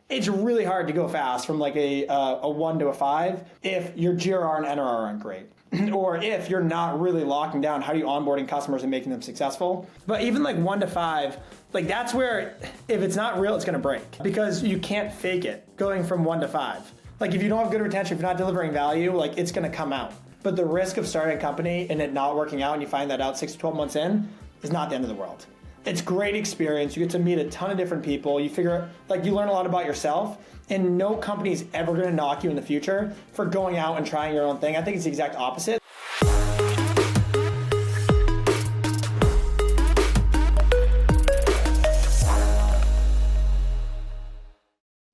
it's really hard to go fast from like a 1 to a 5 if your GRR and NRR aren't great. Or if you're not really locking down how do you onboarding customers and making them successful. But even like 1 to 5, like that's where if it's not real, it's going to break because you can't fake it going from 1 to 5. Like if you don't have good retention, if you're not delivering value, like it's going to come out. But the risk of starting a company and it not working out and you find that out 6 to 12 months in is not the end of the world. It's great experience. You get to meet a ton of different people. You figure, like you learn a lot about yourself, and no company's ever going to knock you in the future for going out and trying your own thing. I think it's the exact opposite.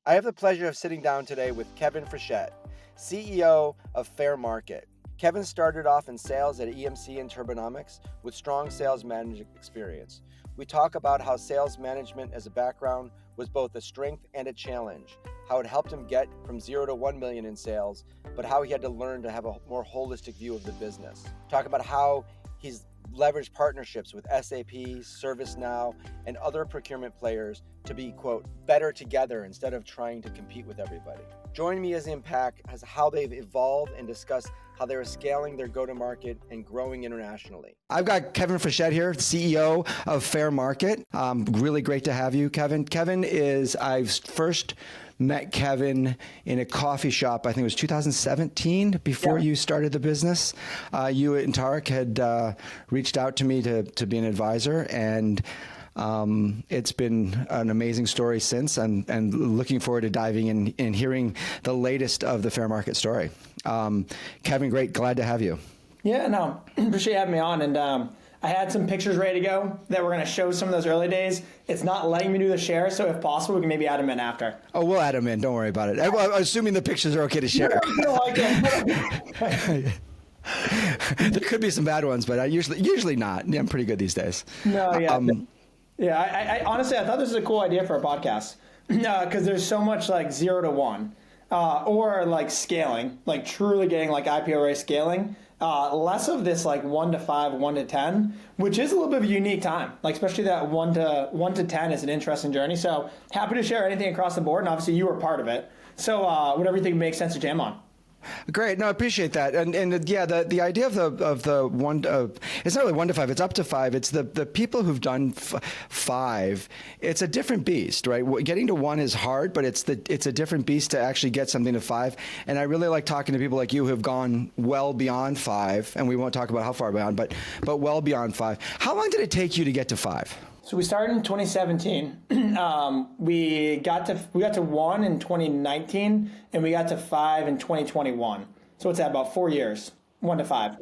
I have the pleasure of sitting down today with Kevin Frechette, CEO of Fairmarkit. Kevin started off in sales at EMC and Turbonomics with strong sales management experience. We talk about how sales management as a background was both a strength and a challenge, how it helped him get from 0 to 1 million in sales, but how he had to learn to have a more holistic view of the business. Talk about how he's leveraged partnerships with SAP, ServiceNow, and other procurement players to be, quote, better together instead of trying to compete with everybody. Join me as Impact as how they've evolved and discuss how they are scaling their go-to-market and growing internationally. I've got Kevin Frechette here, CEO of Fairmarkit. Really great to have you, Kevin. I've first met Kevin in a coffee shop, I think it was 2017, before you started the business. You and Tarek had reached out to me to be an advisor, and it's been an amazing story since, and looking forward to diving in and hearing the latest of the Fairmarkit story. Kevin, great, glad to have you. Yeah, no, appreciate having me on. And I had some pictures ready to go that we're going to show some of those early days. It's not letting me do the share, so if possible, we can maybe add them in after. Oh, we'll add them in. Don't worry about it. I'm assuming the pictures are okay to share. There could be some bad ones, but usually not. Yeah, I'm pretty good these days. No, yeah. I honestly, I thought this was a cool idea for a podcast because there's so much like 0 to 1 or like scaling, like truly getting like IPO race scaling. Less of this like 1 to 5, 1 to 10, which is a little bit of a unique time. Like especially that 1 to 10 is an interesting journey. So happy to share anything across the board, and obviously you were part of it. So whatever you think makes sense to jam on. Great. No, I appreciate that. And yeah, the idea of the one, it's not really 1 to 5, it's up to 5. It's the people who've done 5. It's a different beast, right? Getting to 1 is hard, but it's a different beast to actually get something to 5. And I really like talking to people like you who have gone well beyond 5, and we won't talk about how far beyond, but well beyond 5. How long did it take you to get to 5? So we started in 2017. We got to 1 in 2019, and we got to 5 in 2021. So it's at about 4 years, 1 to 5.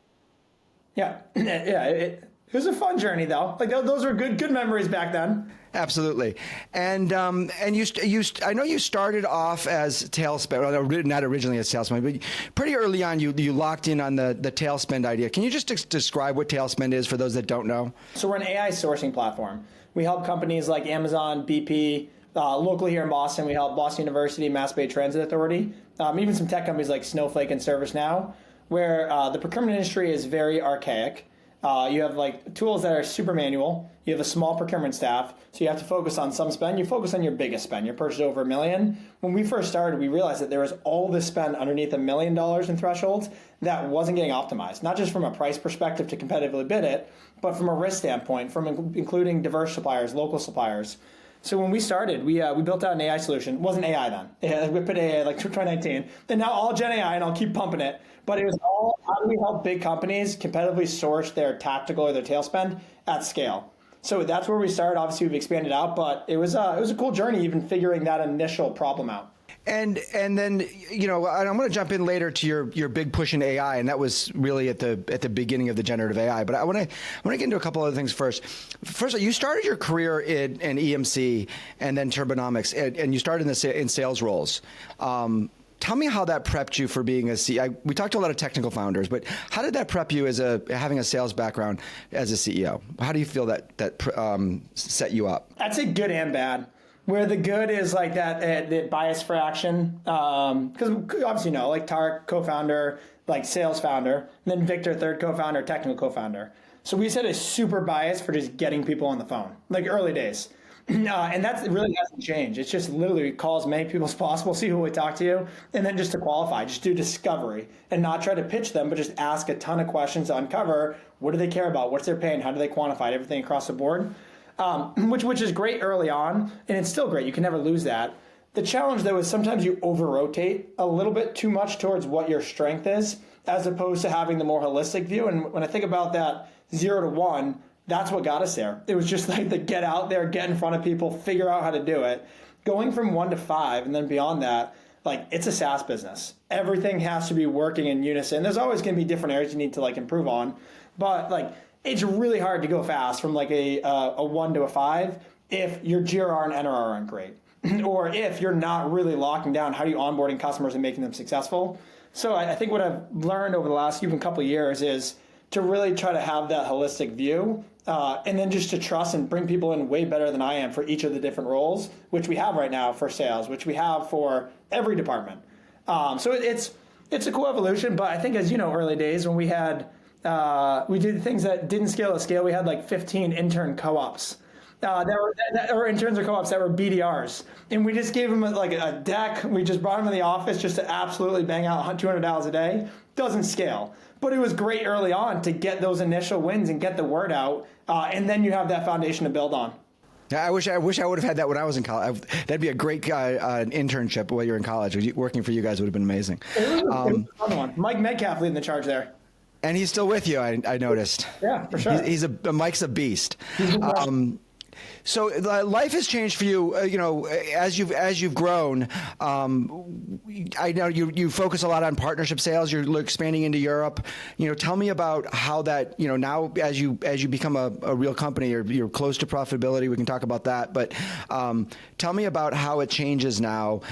Yeah, It was a fun journey though. Like those were good memories back then. Absolutely, and you I know you started off as Tailspin, well, not originally as Tailspin, but pretty early on you locked in on the Tailspin idea. Can you just describe what Tailspin is for those that don't know? So we're an AI sourcing platform. We help companies like Amazon, BP, locally here in Boston. We help Boston University, Mass Bay Transit Authority, even some tech companies like Snowflake and ServiceNow, where the procurement industry is very archaic. You have like tools that are super manual. You have a small procurement staff, so you have to focus on some spend. You focus on your biggest spend, your purchase over $1 million. When we first started, we realized that there was all this spend underneath $1 million in thresholds that wasn't getting optimized, not just from a price perspective to competitively bid it, but from a risk standpoint, from including diverse suppliers, local suppliers. So when we started, we built out an AI solution. It wasn't AI then. We put AI like 2019. Then now all Gen AI, and I'll keep pumping it. But it was all, how do we help big companies competitively source their tactical or their tail spend at scale? So that's where we started. Obviously, we've expanded out, but it was a cool journey even figuring that initial problem out. And then, you know, I'm going to jump in later to your big push in AI, and that was really at the beginning of the generative AI. But I want to get into a couple other things first. First, you started your career in EMC and then Turbonomics, and you started in sales roles. Tell me how that prepped you for being a CEO. We talked to a lot of technical founders, but how did that prep you as having a sales background as a CEO? How do you feel that set you up? I'd say good and bad. Where the good is like that the bias for action, because obviously you know, like Tarek, co-founder, like sales founder, and then Victor, third co-founder, technical co-founder. So we set a super bias for just getting people on the phone, like early days. And that's, it really hasn't changed. It's just literally call as many people as possible, see who would talk to you, and then just to qualify, just do discovery and not try to pitch them, but just ask a ton of questions to uncover what do they care about, what's their pain, how do they quantify it, everything across the board, which is great early on, and it's still great. You can never lose that. The challenge, though, is sometimes you over-rotate a little bit too much towards what your strength is, as opposed to having the more holistic view. And when I think about that 0 to 1, that's what got us there. It was just like the get out there, get in front of people, figure out how to do it. Going from 1 to 5 and then beyond that, like, it's a SaaS business. Everything has to be working in unison. There's always going to be different areas you need to like improve on, but like it's really hard to go fast from like a 1 to a 5 if your GRR and NRR aren't great. Or if you're not really locking down how do you onboarding customers and making them successful. So I think what I've learned over the last even couple of years is to really try to have that holistic view, and then just to trust and bring people in way better than I am for each of the different roles, which we have right now for sales, which we have for every department. So it's a cool evolution, but I think, as you know, early days when we did things that didn't scale at scale, we had like 15 intern co-ops. That were interns or co-ops that were BDRs. And we just gave them like a deck. We just brought them in the office just to absolutely bang out $200 a day. Doesn't scale. But it was great early on to get those initial wins and get the word out. And then you have that foundation to build on. I wish I would have had that when I was in college. That'd be a great internship while you're in college. Working for you guys would have been amazing. It was a fun one. Mike Metcalf leading the charge there. And he's still with you, I noticed. Yeah, for sure. Mike's a beast. So life has changed for you, as you've grown. I know you focus a lot on partnership sales. You're expanding into Europe. Tell me about how that, now as you become a real company, you're close to profitability. We can talk about that, but tell me about how it changes now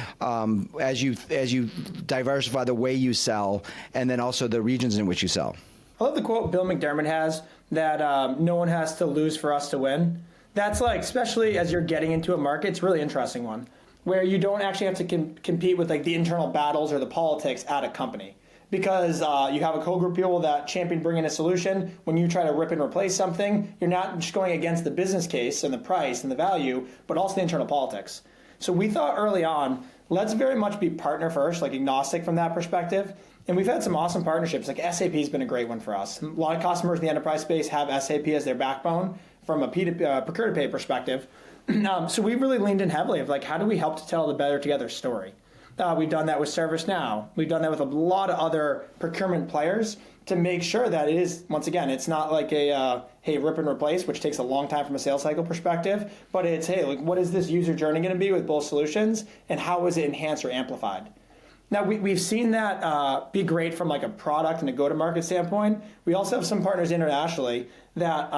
as you diversify the way you sell, and then also the regions in which you sell. I love the quote Bill McDermott has that no one has to lose for us to win. That's like, especially as you're getting into a market, it's a really interesting one, where you don't actually have to compete with like the internal battles or the politics at a company. Because you have a whole group of people that champion bringing a solution. When you try to rip and replace something, you're not just going against the business case and the price and the value, but also the internal politics. So we thought early on, let's very much be partner first, like agnostic from that perspective. And we've had some awesome partnerships. Like SAP has been a great one for us. A lot of customers in the enterprise space have SAP as their backbone from a procure-to-pay perspective. So we really leaned in heavily of like, how do we help to tell the better together story? We've done that with ServiceNow. We've done that with a lot of other procurement players to make sure that it is, once again, it's not like a, hey, rip and replace, which takes a long time from a sales cycle perspective, but it's, hey, like, what is this user journey going to be with both solutions, and how is it enhanced or amplified? Now, we've seen that be great from like a product and a go-to-market standpoint. We also have some partners internationally that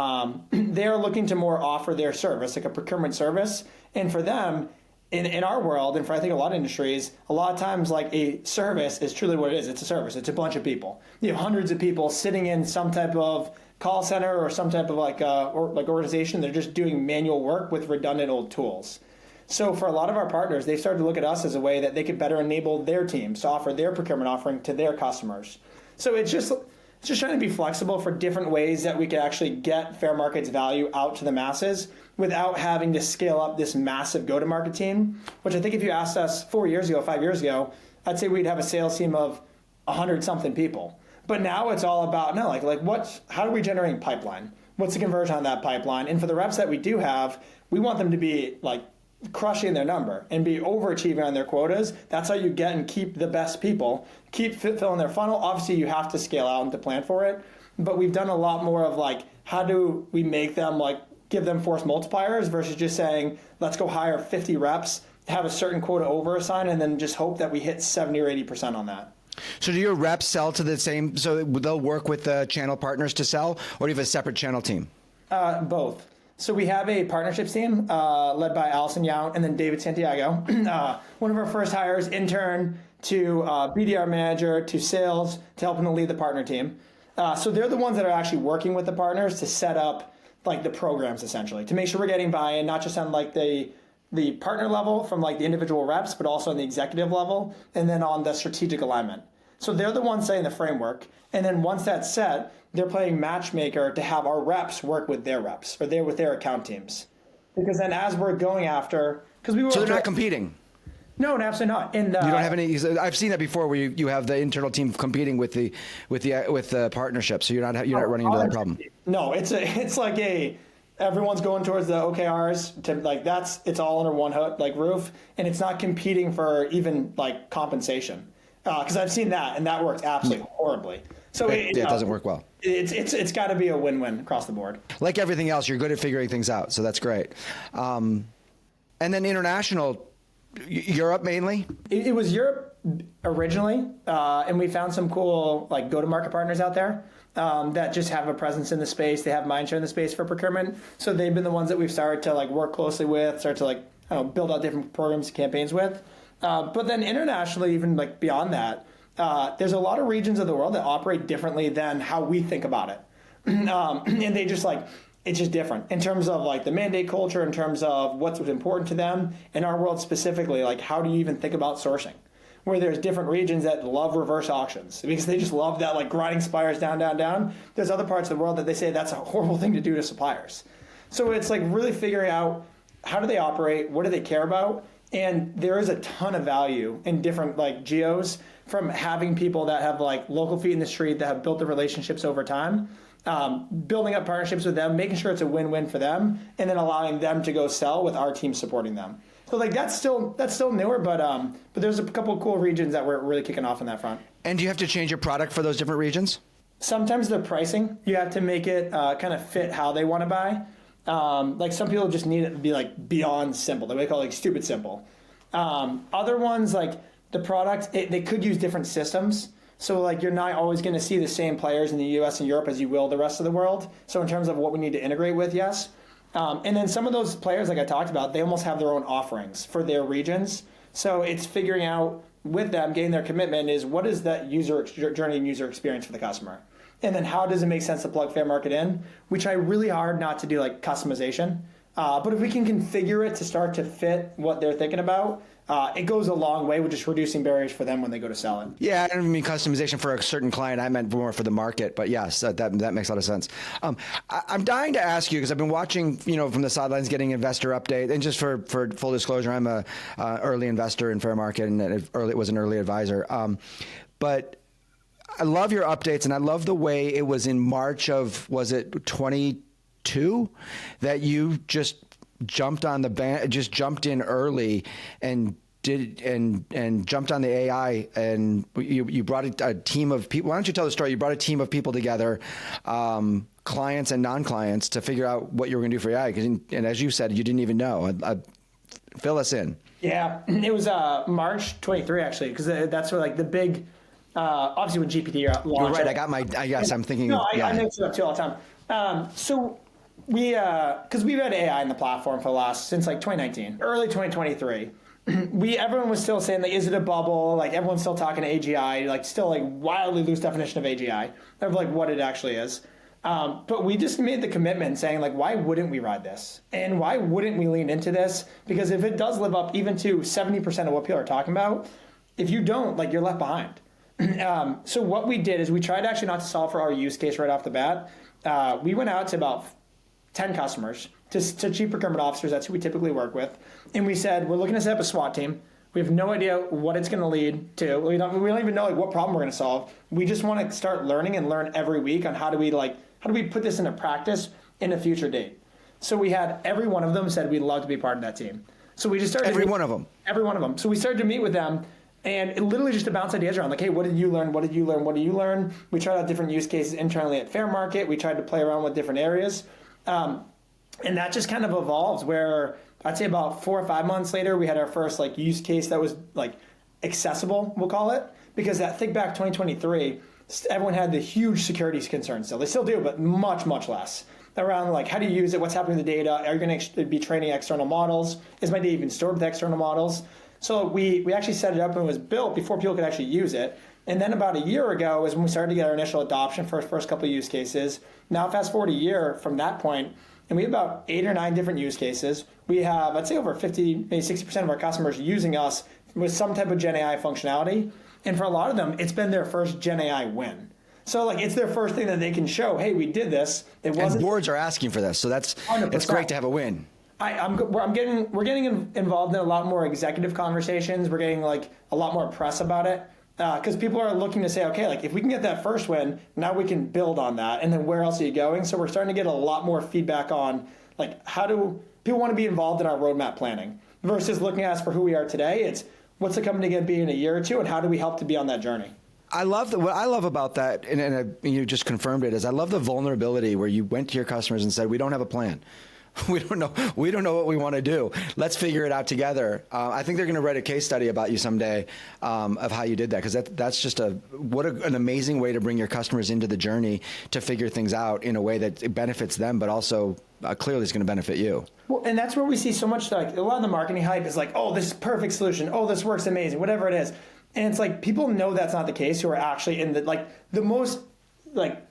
they are looking to more offer their service, like a procurement service. And for them, in our world, and for I think a lot of industries, a lot of times like a service is truly what it is. It's a service. It's a bunch of people. You have hundreds of people sitting in some type of call center or some type of like organization. They're just doing manual work with redundant old tools. So for a lot of our partners, they've started to look at us as a way that they could better enable their teams to offer their procurement offering to their customers. So it's just trying to be flexible for different ways that we could actually get Fairmarkit's value out to the masses without having to scale up this massive go-to-market team, which I think if you asked us 4 years ago, 5 years ago, I'd say we'd have a sales team of 100-something people. But now it's all about, how are we generating pipeline? What's the conversion on that pipeline? And for the reps that we do have, we want them to be like crushing their number and be overachieving on their quotas. That's how you get and keep the best people, keep filling their funnel. Obviously, you have to scale out and to plan for it. But we've done a lot more of like, how do we make them give them force multipliers versus just saying, let's go hire 50 reps, have a certain quota over assigned, and then just hope that we hit 70 or 80% on that. So do your reps sell to the same, so they'll work with the channel partners to sell, or do you have a separate channel team? Both. So we have a partnerships team led by Allison Yount and then David Santiago. One of our first hires, intern to BDR manager to sales to help them lead the partner team. So they're the ones that are actually working with the partners to set up like the programs essentially to make sure we're getting buy-in, not just on like the partner level from like the individual reps, but also on the executive level and then on the strategic alignment. So they're the ones setting the framework. And then once that's set, they're playing matchmaker to have our reps work with their reps or with their account teams. because then as we're going after, because we were So they're not competing. No, absolutely not. And You don't have any. I've seen that before, where you have the internal team competing with the partnership. So you're not running into that problem. No, it's like everyone's going towards the OKRs to like it's all under one roof, and it's not competing for even like compensation. Because I've seen that, and that works absolutely horribly. So it doesn't work well. It's got to be a win-win across the board. Like everything else, you're good at figuring things out, so that's great. And then international, Europe mainly? It was Europe originally, and we found some cool like go-to-market partners out there that just have a presence in the space. They have mindshare in the space for procurement. So they've been the ones that we've started to like work closely with, start to like build out different programs and campaigns with. But then internationally, even like beyond that, there's a lot of regions of the world that operate differently than how we think about it. And they just like, it's just different in terms of like the mandate culture, in terms of what's important to them in our world specifically, like how do you even think about sourcing? Where there's different regions that love reverse auctions because they just love that like grinding suppliers down, down, down. There's other parts of the world that they say that's a horrible thing to do to suppliers. So it's like really figuring out how do they operate, what do they care about? And there is a ton of value in different like geos from having people that have like local feet in the street that have built the relationships over time, building up partnerships with them, making sure it's a win-win for them, and then allowing them to go sell with our team supporting them. So like that's still newer, but there's a couple of cool regions that we're really kicking off on that front. And do you have to change your product for those different regions? Sometimes the pricing, you have to make it kind of fit how they want to buy. Like some people just need it to be like beyond simple. They call it like stupid simple. Other ones like the product, they could use different systems. So like you're not always going to see the same players in the US and Europe as you will the rest of the world. So in terms of what we need to integrate with, yes. And then some of those players, like I talked about, they almost have their own offerings for their regions. So it's figuring out with them, getting their commitment is what is that user journey and user experience for the customer? And then how does it make sense to plug Fairmarkit in? We try really hard not to do like customization. But if we can configure it to start to fit what they're thinking about, it goes a long way with just reducing barriers for them when they go to sell it. Yeah, I don't mean customization for a certain client. I meant more for the market. But yes, that makes a lot of sense. I'm dying to ask you because I've been watching, from the sidelines, getting investor update. And just for full disclosure, I'm a early investor in Fairmarkit and it was an early advisor. But I love your updates, and I love the way it was in March of, was it 22, that you just jumped on the just jumped in early and jumped on the AI, and you brought a team of people. Why don't you tell the story? You brought a team of people together, clients and non-clients, to figure out what you were going to do for AI. And as you said, you didn't even know. Fill us in. Yeah, it was March 23 actually, because that's where like the big. Obviously, when GPT launched, you're right. I guess I'm thinking. No, I mix it up too all the time. So we, because we've had AI in the platform since like 2019, early 2023. Everyone was still saying like, is it a bubble? Like everyone's still talking to AGI, like still like wildly loose definition of AGI of like what it actually is. But we just made the commitment saying like, why wouldn't we ride this? And why wouldn't we lean into this? Because if it does live up even to 70% of what people are talking about, if you don't, like you're left behind. So what we did is we tried actually not to solve for our use case right off the bat. We went out to about 10 customers, to chief procurement officers. That's who we typically work with. And we said, we're looking to set up a SWAT team. We have no idea what it's going to lead to. We don't even know like what problem we're going to solve. We just want to start learning and learn every week on how do we put this into practice in a future date. So we had every one of them said we'd love to be part of that team. So we just started. Every one of them. So we started to meet with them. And it literally just to bounce ideas around, like, hey, what did you learn? What did you learn? What did you learn? We tried out different use cases internally at Fairmarkit. We tried to play around with different areas. And that just kind of evolved where I'd say about 4 or 5 months later, we had our first like use case that was like accessible, we'll call it. Because think back 2023, everyone had the huge security concerns still. They still do, but much, much less. Around like, how do you use it? What's happening with the data? Are you going to be training external models? Is my data even stored with external models? So we actually set it up and it was built before people could actually use it. And then about a year ago is when we started to get our initial adoption for our first couple of use cases. Now fast forward a year from that point, and we have about 8 or 9 different use cases. We have, I'd say over 50, maybe 60% of our customers using us with some type of Gen AI functionality. And for a lot of them, it's been their first Gen AI win. So like it's their first thing that they can show, hey, we did this. And boards are asking for this. So it's great to have a win. We're getting involved in a lot more executive conversations. We're getting like a lot more press about it because people are looking to say, okay, like if we can get that first win, now we can build on that, and then where else are you going? So we're starting to get a lot more feedback on like how do people want to be involved in our roadmap planning versus looking at us for who we are today. It's what's the company going to be in a year or two, and how do we help to be on that journey? What I love about that, and you just confirmed it, is I love the vulnerability where you went to your customers and said, we don't have a plan. We don't know what we want to do. Let's figure it out together. I think they're going to write a case study about you someday of how you did that, because that's just an amazing way to bring your customers into the journey to figure things out in a way that it benefits them, but also clearly is going to benefit you. Well, and that's where we see so much, like a lot of the marketing hype is like, oh, this is perfect solution. Oh, this works amazing, whatever it is. And it's like people know that's not the case who are actually in the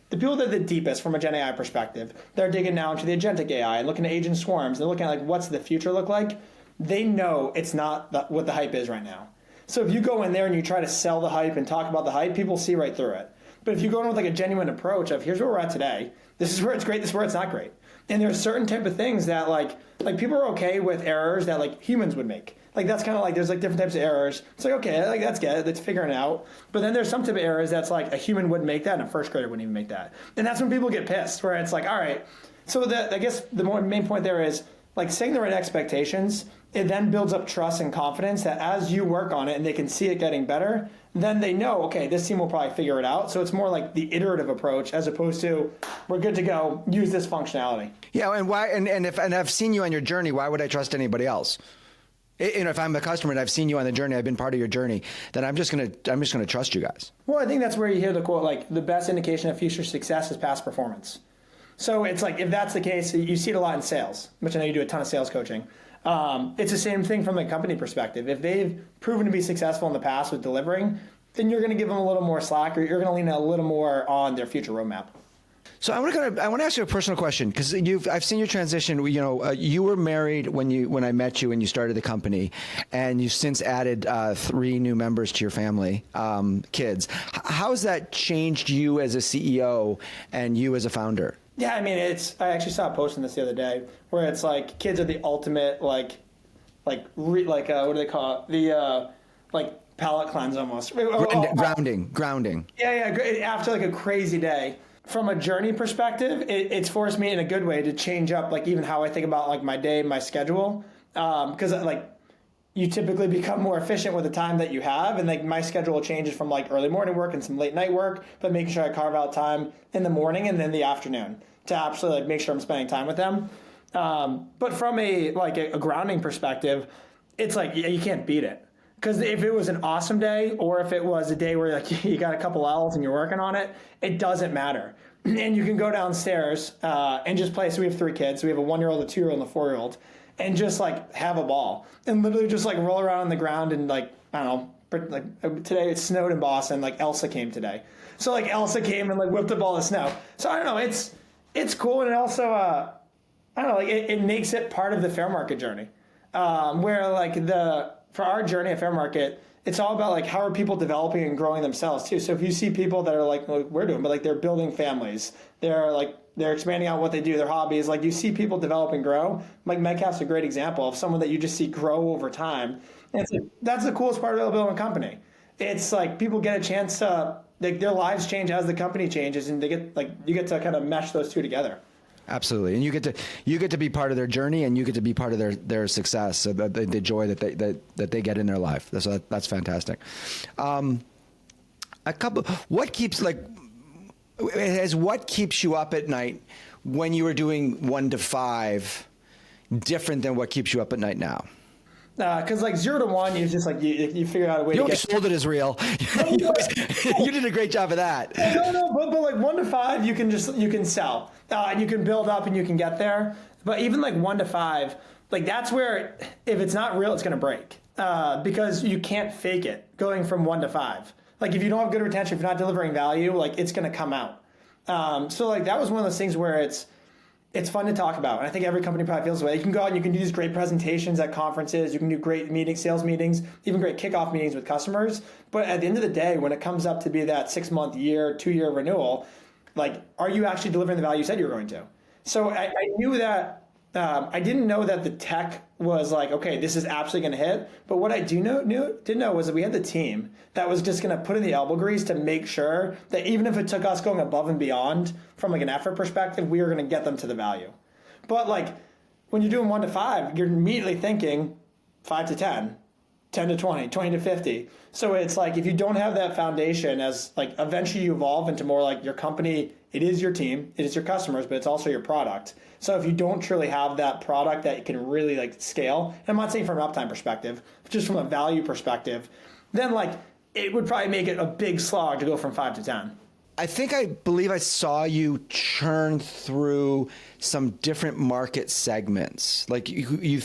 people that are the deepest from a Gen AI perspective. They're digging now into the agentic AI and looking at agent swarms. They're looking at like what's the future look like. They know it's not what the hype is right now. So if you go in there and you try to sell the hype and talk about the hype, people see right through it. But if you go in with like a genuine approach of here's where we're at today, this is where it's great, this is where it's not great. And there's certain type of things that like people are okay with errors that like humans would make. Like that's kind of like there's like different types of errors. It's like, okay, like that's good, let's figure it out. But then there's some type of errors that's like a human wouldn't make that and a first grader wouldn't even make that. And that's when people get pissed, where it's like, all right. So I guess the main point there is like setting the right expectations. It then builds up trust and confidence that as you work on it and they can see it getting better, then they know, okay, this team will probably figure it out. So it's more like the iterative approach as opposed to we're good to go, use this functionality. Yeah, and why? And if I've seen you on your journey, why would I trust anybody else? You know, if I'm a customer and I've seen you on the journey, I've been part of your journey, then I'm just gonna trust you guys. Well, I think that's where you hear the quote, like the best indication of future success is past performance. So it's like if that's the case, you see it a lot in sales, which I know you do a ton of sales coaching. It's the same thing from a company perspective. If they've proven to be successful in the past with delivering, then you're going to give them a little more slack, or you're going to lean a little more on their future roadmap. So I want to ask you a personal question, because I've seen your transition. You know, you were married when I met you and you started the company, and you've since added 3 new members to your family, kids. How has that changed you as a CEO and you as a founder? Yeah, I mean, I actually saw a post on this the other day where it's like kids are the ultimate what do they call it? The palate cleanse almost. Grounding. Yeah. After like a crazy day. From a journey perspective, it's forced me in a good way to change up like even how I think about like my day, my schedule, because like you typically become more efficient with the time that you have, and like my schedule changes from like early morning work and some late night work, but making sure I carve out time in the morning and then the afternoon to absolutely like make sure I'm spending time with them. But from a grounding perspective, it's like you can't beat it. Because if it was an awesome day, or if it was a day where like you got a couple L's and you're working on it, it doesn't matter. And you can go downstairs and just play. So we have 3 kids. So we have a 1-year-old, a 2-year-old, and a 4-year-old, and just like have a ball and literally just like roll around on the ground and like I don't know. Like today it snowed in Boston. Like Elsa came today, so like Elsa came and like whipped up all the snow. So I don't know. It's cool, and it also I don't know. Like it makes it part of the Fairmarkit journey, where like for our journey at Fairmarkit, it's all about like how are people developing and growing themselves too. So if you see people that are like we're doing, but like they're building families, they're expanding out what they do, their hobbies. Like you see people develop and grow. Like Metcalf's a great example of someone that you just see grow over time. And that's the coolest part of building a company. It's like people get a chance to their lives change as the company changes, and you get to kind of mesh those two together. Absolutely, and you get to be part of their journey, and you get to be part of their success, so the joy that they get in their life. That's fantastic. What keeps you up at night when you were doing 1 to 5 different than what keeps you up at night now? Because like 0 to 1, you just like you figure out a way. You always sold it as real. You did a great job of that. No, but like 1 to 5, you can sell, and you can build up, and you can get there. But even like 1 to 5, like that's where if it's not real, it's gonna break because you can't fake it going from 1 to 5. Like if you don't have good retention, if you're not delivering value, like it's gonna come out. So like that was one of those things where it's fun to talk about. And I think every company probably feels the way. You can go out and you can do these great presentations at conferences. You can do great sales meetings, even great kickoff meetings with customers. But at the end of the day, when it comes up to be that 6-month, 2-year renewal, like, are you actually delivering the value you said you were going to? So I knew that I didn't know that the tech was like, okay, this is absolutely going to hit. But what I did know was that we had the team that was just going to put in the elbow grease to make sure that even if it took us going above and beyond from like an effort perspective, we were going to get them to the value. But like when you're doing 1 to 5, you're immediately thinking 5 to 10, 10 to 20, 20 to 50. So it's like if you don't have that foundation, as like eventually you evolve into more like your company, it is your team, it is your customers, but it's also your product. So if you don't truly have that product that can really like scale, and I'm not saying from an uptime perspective, but just from a value perspective, then like it would probably make it a big slog to go from 5 to 10. I believe I saw you churn through some different market segments. Like you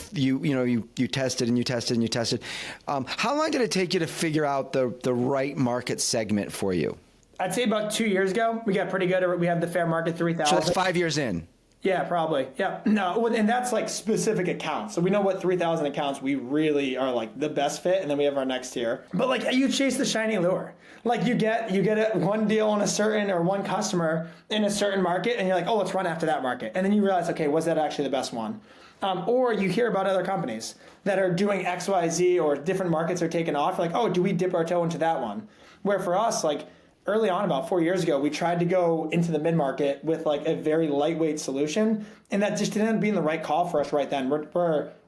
tested and you tested and you tested. How long did it take you to figure out the right market segment for you? I'd say about 2 years ago, we got pretty good at it. We have the Fairmarkit 3000. So that's 5 years in. Yeah, probably. Yeah. No, and that's like specific accounts. So we know what 3,000 accounts we really are like the best fit, and then we have our next tier. But like you chase the shiny lure. Like you get one deal on a certain or one customer in a certain market, and you're like, oh, let's run after that market. And then you realize, okay, was that actually the best one? Or you hear about other companies that are doing X, Y, Z, or different markets are taking off. You're like, oh, do we dip our toe into that one? Where for us, like, early on, about 4 years ago, we tried to go into the mid-market with like a very lightweight solution, and that just didn't end up being the right call for us right then.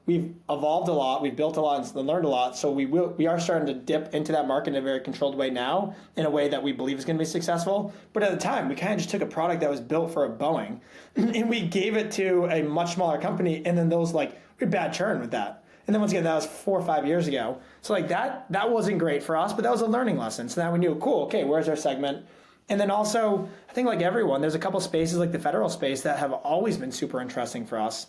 We've evolved a lot, we've built a lot, and learned a lot, so we are starting to dip into that market in a very controlled way now, in a way that we believe is going to be successful. But at the time, we kind of just took a product that was built for a Boeing, and we gave it to a much smaller company, and then we had bad churn with that. And then once again, that was 4 or 5 years ago. So like that wasn't great for us, but that was a learning lesson. So now we knew, cool, okay, where's our segment? And then also, I think like everyone, there's a couple spaces like the federal space that have always been super interesting for us.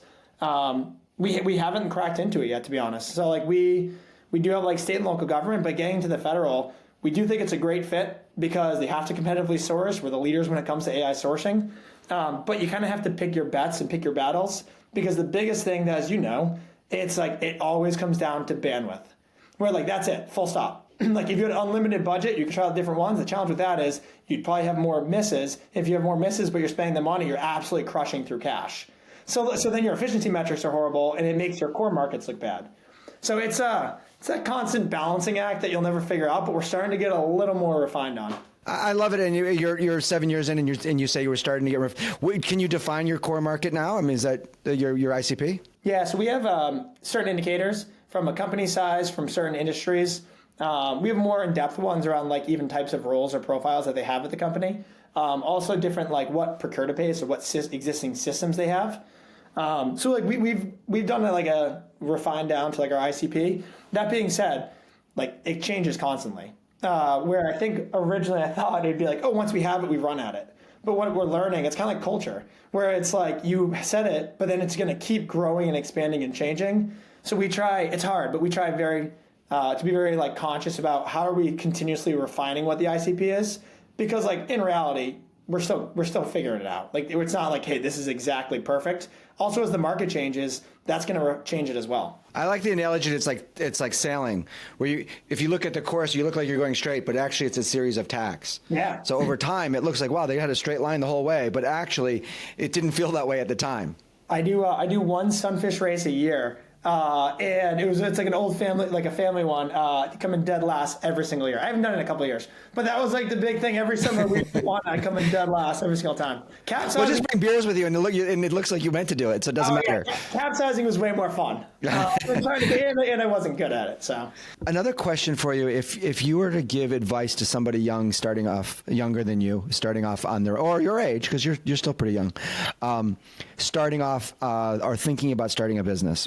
We haven't cracked into it yet, to be honest. So like we do have like state and local government, but getting to the federal, we do think it's a great fit because they have to competitively source. We're the leaders when it comes to AI sourcing. But you kind of have to pick your bets and pick your battles, because the biggest thing that, as you know, it's like it always comes down to bandwidth. Where like that's it, full stop. Like if you had an unlimited budget, you can try out different ones. The challenge with that is you'd probably have more misses. If you have more misses but you're spending the money, you're absolutely crushing through cash. So then your efficiency metrics are horrible, and it makes your core markets look bad. So it's that constant balancing act that you'll never figure out, but we're starting to get a little more refined on. I love it, and you're 7 years in, and you say you were starting to get. Can you define your core market now? I mean, is that your ICP? Yeah, so we have certain indicators from a company size, from certain industries. We have more in-depth ones around like even types of roles or profiles that they have at the company. Also different like what procure to pay, so what existing systems they have. So like we've done like a refined down to like our ICP. That being said, like it changes constantly. Where I think originally I thought it'd be like, oh, once we have it, we run at it. But what we're learning, it's kind of like culture, where it's like you said it, but then it's going to keep growing and expanding and changing. So we try, it's hard, but we try to be very like conscious about how are we continuously refining what the ICP is, because like in reality, we're still figuring it out. Like it's not like, hey, this is exactly perfect. Also, as the market changes, that's going to change it as well. I like the analogy. It's like sailing, where if you look at the course, you look like you're going straight, but actually it's a series of tacks. Yeah. So over time, it looks like, wow, they had a straight line the whole way, but actually it didn't feel that way at the time. I do one sunfish race a year. And it's like an old family, like a family one, come in dead last every single year. I haven't done it in a couple of years, but that was like the big thing. Every summer we won, I come in dead last every single time. Well, just bring beers with you, and it looks like you meant to do it, so it doesn't matter. Yeah. Capsizing was way more fun. And I wasn't good at it. So another question for you: if you were to give advice to somebody young, starting off younger than you, starting off on their or your age, because you're still pretty young, starting off or thinking about starting a business.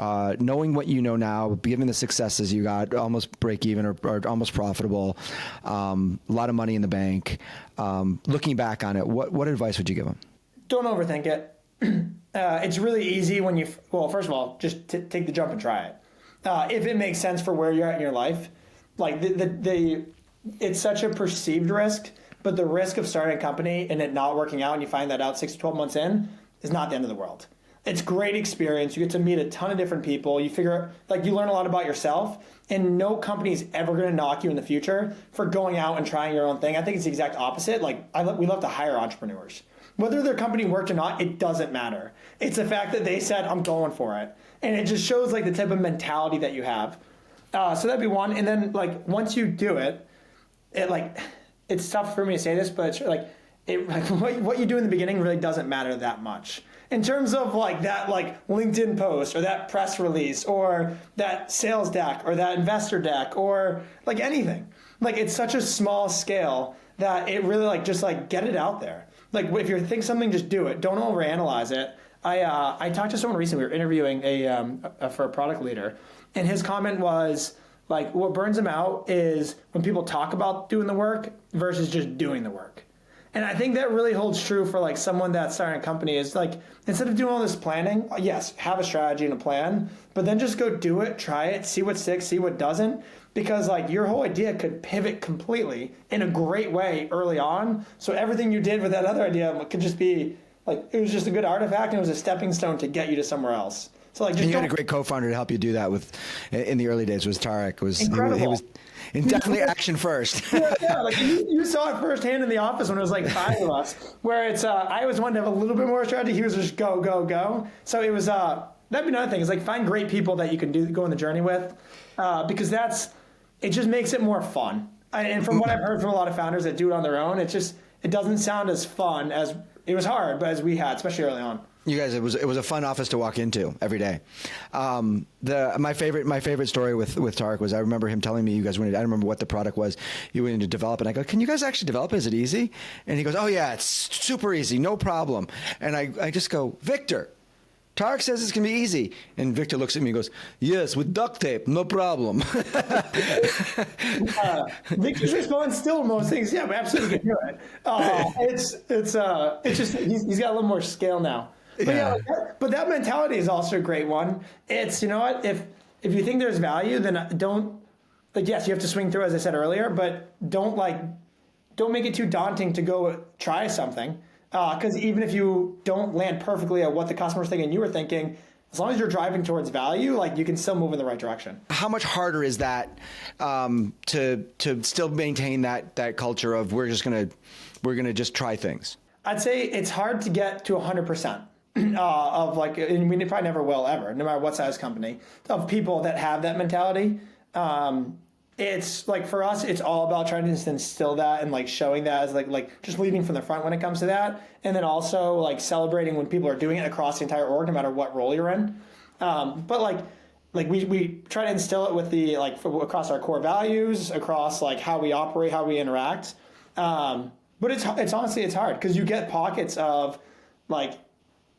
Knowing what you know now, given the successes you got, almost break even or almost profitable, a lot of money in the bank, looking back on it, what advice would you give them? Don't overthink it. It's really easy when first of all, just take the jump and try it. If it makes sense for where you're at in your life, like it's such a perceived risk, but the risk of starting a company and it not working out and you find that out 6 to 12 months in is not the end of the world. It's great experience. You get to meet a ton of different people. You you learn a lot about yourself, and no company is ever going to knock you in the future for going out and trying your own thing. I think it's the exact opposite. We love to hire entrepreneurs. Whether their company worked or not, it doesn't matter. It's the fact that they said, I'm going for it. And it just shows like the type of mentality that you have. So that'd be one. And then like once you do it, it's tough for me to say this, but it's like what you do in the beginning really doesn't matter that much. In terms of like that like LinkedIn post or that press release or that sales deck or that investor deck or like anything. Like it's such a small scale that it really like just like get it out there. Like if you think something, just do it. Don't overanalyze it. I talked to someone recently. We were interviewing for a product leader, and his comment was like, what burns him out is when people talk about doing the work versus just doing the work. And I think that really holds true for like someone that's starting a company is like, instead of doing all this planning, yes, have a strategy and a plan, but then just go do it, try it, see what sticks, see what doesn't, because like your whole idea could pivot completely in a great way early on. So everything you did with that other idea could just be like, it was just a good artifact and it was a stepping stone to get you to somewhere else. So like, just and you had a great co-founder to help you do that with in the early days was Tarek. Incredible. He was and definitely action first. Yeah, like you saw it firsthand in the office when it was like 5 of us, where it's I was one to have a little bit more strategy. He was just go, go, go. So it was that'd be another thing is like find great people that you can go on the journey with, because it just makes it more fun. And from what I've heard from a lot of founders that do it on their own, it doesn't sound as fun as it was hard, but as we had, especially early on. You guys, it was a fun office to walk into every day. My favorite story with Tarek was I remember him telling me you guys wanted. I don't remember what the product was. You wanted to develop it. I go, can you guys actually develop it? Is it easy? And he goes, oh yeah, it's super easy, no problem. And I just go, Victor, Tarek says it's gonna be easy. And Victor looks at me and goes, yes, with duct tape, no problem. Victor's response still most things, yeah, we absolutely can do it. It's just he's got a little more scale now. But but that mentality is also a great one. It's, you know what, if you think there's value, then don't, like, yes, you have to swing through, as I said earlier, but don't make it too daunting to go try something. Because even if you don't land perfectly at what the customer's thinking you were thinking, as long as you're driving towards value, like you can still move in the right direction. How much harder is that to still maintain that culture of we're gonna just try things? I'd say it's hard to get to 100%. Of like, and we probably never will ever, no matter what size company, of people that have that mentality. It's like for us, it's all about trying to instill that and like showing that as like just leading from the front when it comes to that, and then also like celebrating when people are doing it across the entire org, no matter what role you're in. But like we try to instill it with the across our core values, across like how we operate, how we interact. But it's honestly hard because you get pockets of like.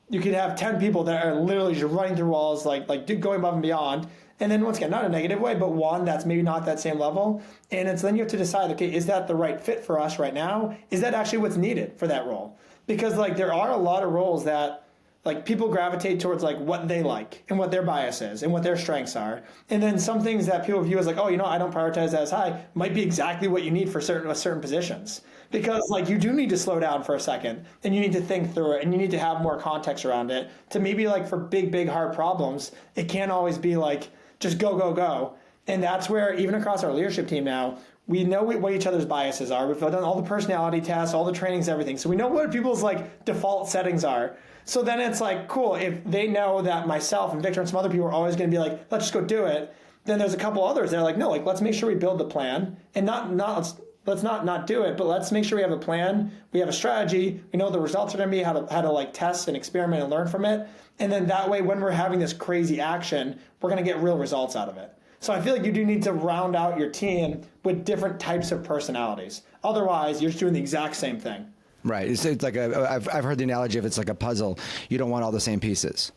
You could have 10 people that are literally just running through walls, like going above and beyond. And then once again, not in a negative way, but one that's maybe not that same level. And then you have to decide, okay, is that the right fit for us right now? Is that actually what's needed for that role? Because like there are a lot of roles that like people gravitate towards like what they like and what their bias is and what their strengths are. And then some things that people view as like, oh, you know, I don't prioritize that as high might be exactly what you need for certain positions. Because like you do need to slow down for a second and you need to think through it and you need to have more context around it to maybe like for big, hard problems, it can't always be like just go, go, go. And that's where even across our leadership team now, we know what each other's biases are. We've done all the personality tests, all the trainings, everything. So we know what people's like default settings are. So then it's like, cool, if they know that myself and Victor and some other people are always going to be like, let's just go do it. Then there's a couple others that are like, no, like let's make sure we build the plan and let's not do it, but let's make sure we have a plan, we have a strategy, we know the results are going to be, how to like test and experiment and learn from it. And then that way, when we're having this crazy action, we're going to get real results out of it. So I feel like you do need to round out your team with different types of personalities. Otherwise, you're just doing the exact same thing. Right. It's like I've heard the analogy of it's like a puzzle. You don't want all the same pieces.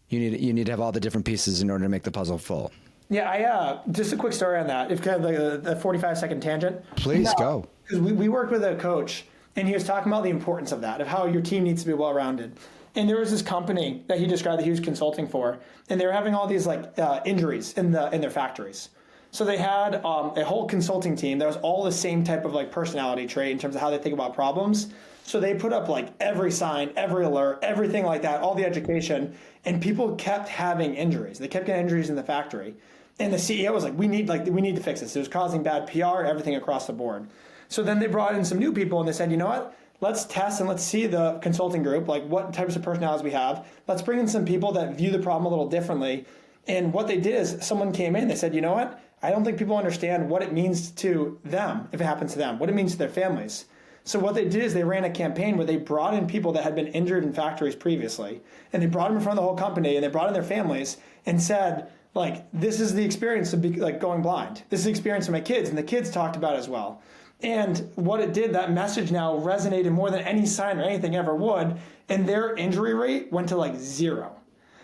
You need to have all the different pieces in order to make the puzzle full. Yeah, just a quick story on that. If kind of the 45-second tangent. Please go. Because we worked with a coach, and he was talking about the importance of that, of how your team needs to be well-rounded. And there was this company that he described that he was consulting for, and they were having all these like injuries in their factories. So they had a whole consulting team that was all the same type of like personality trait in terms of how they think about problems. So they put up like every sign, every alert, everything like that, all the education, and people kept having injuries. They kept getting injuries in the factory. And the CEO was like, we need to fix this. It was causing bad PR, everything across the board. So then they brought in some new people and they said, you know what? let's test and let's see the consulting group, like what types of personalities we have. Let's bring in some people that view the problem a little differently. And what they did is someone came in, they said, you know what? I don't think people understand what it means to them if it happens to them, what it means to their families. So what they did is they ran a campaign where they brought in people that had been injured in factories previously, and they brought them in front of the whole company, and they brought in their families and said, like, this is the experience of going blind. This is the experience of my kids, and the kids talked about it as well. And what it did, that message now resonated more than any sign or anything ever would, and their injury rate went to like 0.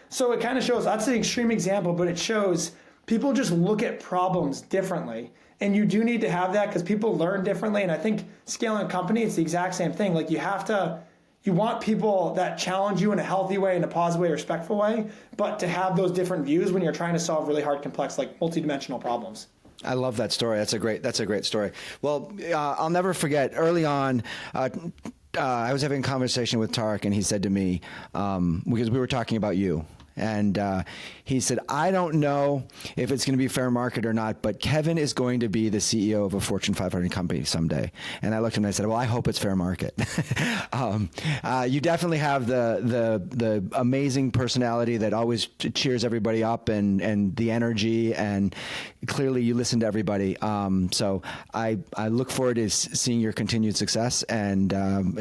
So it kind of shows, that's an extreme example, but it shows people just look at problems differently. And you do need to have that because people learn differently. And I think scaling a company, it's the exact same thing. Like you want people that challenge you in a healthy way, in a positive way, respectful way, but to have those different views when you're trying to solve really hard, complex, like multidimensional problems. I love that story. That's a great story. Well, I'll never forget early on, I was having a conversation with Tarek, and he said to me, because we were talking about you, and he said, I don't know if it's going to be Fairmarkit or not, but Kevin is going to be the CEO of a Fortune 500 company someday. And I looked at him and I said, well, I hope it's Fairmarkit. You definitely have the amazing personality that always cheers everybody up and the energy, and clearly you listen to everybody. So I look forward to seeing your continued success and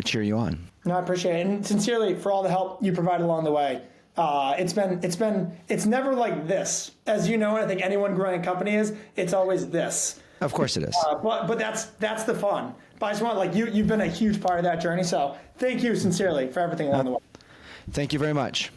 cheer you on. No, I appreciate it. And sincerely, for all the help you provided along the way. It's never like this, as you know, and I think anyone growing a company it's always this. Of course it is. But that's the fun. But I just want, you've been a huge part of that journey. So thank you sincerely for everything along the way. Thank you very much.